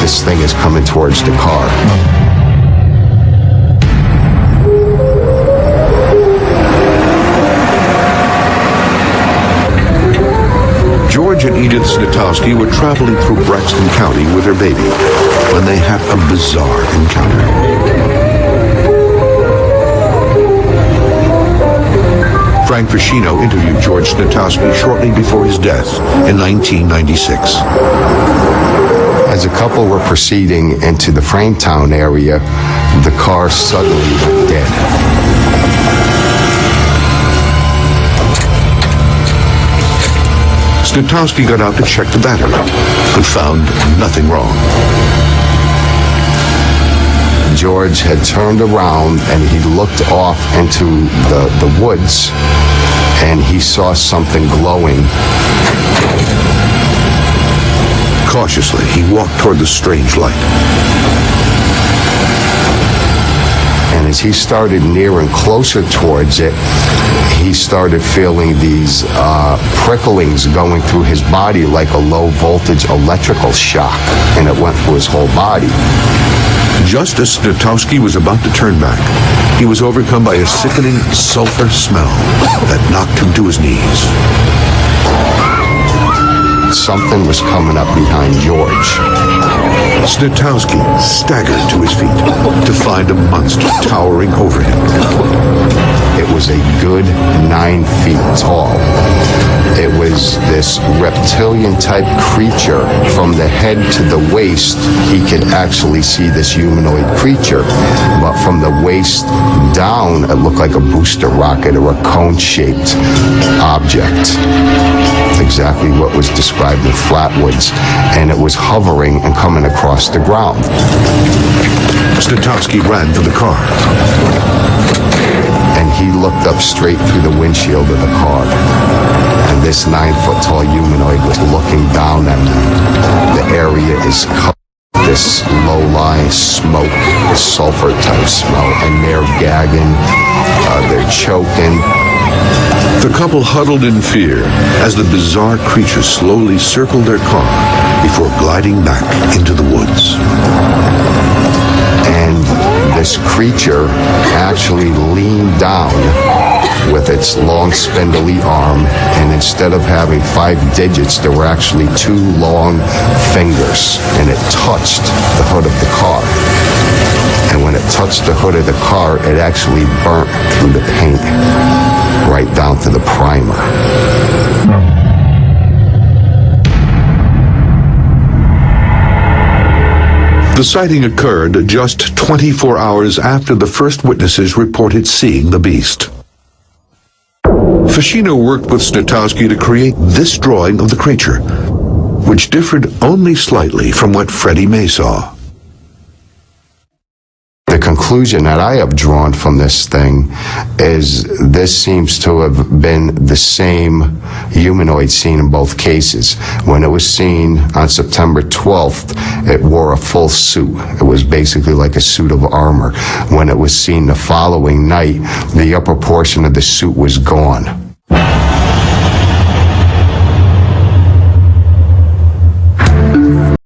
this thing is coming towards the car. George and Edith Snitowski were traveling through Braxton County with their baby when they had a bizarre encounter. Frank Fascino interviewed George Snitowski shortly before his death in 1996. As a couple were proceeding into the Frametown area, the car suddenly went dead. Snitowski got out to check the battery, but found nothing wrong. George had turned around and he looked off into the woods, and he saw something glowing. Cautiously, he walked toward the strange light. And as he started nearing closer towards it, he started feeling these pricklings going through his body like a low voltage electrical shock, and it went through his whole body. Just as Snitowski was about to turn back, he was overcome by a sickening sulfur smell that knocked him to his knees. Something was coming up behind George. Snitowski staggered to his feet to find a monster towering over him. It was a good 9 feet tall. It was this reptilian-type creature. From the head to the waist, he could actually see this humanoid creature. But from the waist down, it looked like a booster rocket or a cone-shaped object. Exactly what was described in Flatwoods. And it was hovering and coming across the ground. Snitowski ran to the car. And he looked up straight through the windshield of the car. And this 9-foot-tall humanoid was looking down at him. The area is covered with this low-lying smoke, sulfur-type smell, and they're gagging, they're choking. The couple huddled in fear as the bizarre creature slowly circled their car before gliding back into the woods. And this creature actually leaned down with its long spindly arm, and instead of having 5 digits, there were actually 2 long fingers, and it touched the hood of the car. And when it touched the hood of the car, it actually burnt through the paint right down to the primer. The sighting occurred just 24 hours after the first witnesses reported seeing the beast. Fascino worked with Snitowski to create this drawing of the creature, which differed only slightly from what Freddie May saw. The conclusion that I have drawn from this thing is this seems to have been the same humanoid seen in both cases. When it was seen on September 12th, it wore a full suit. It was basically like a suit of armor. When it was seen the following night, the upper portion of the suit was gone.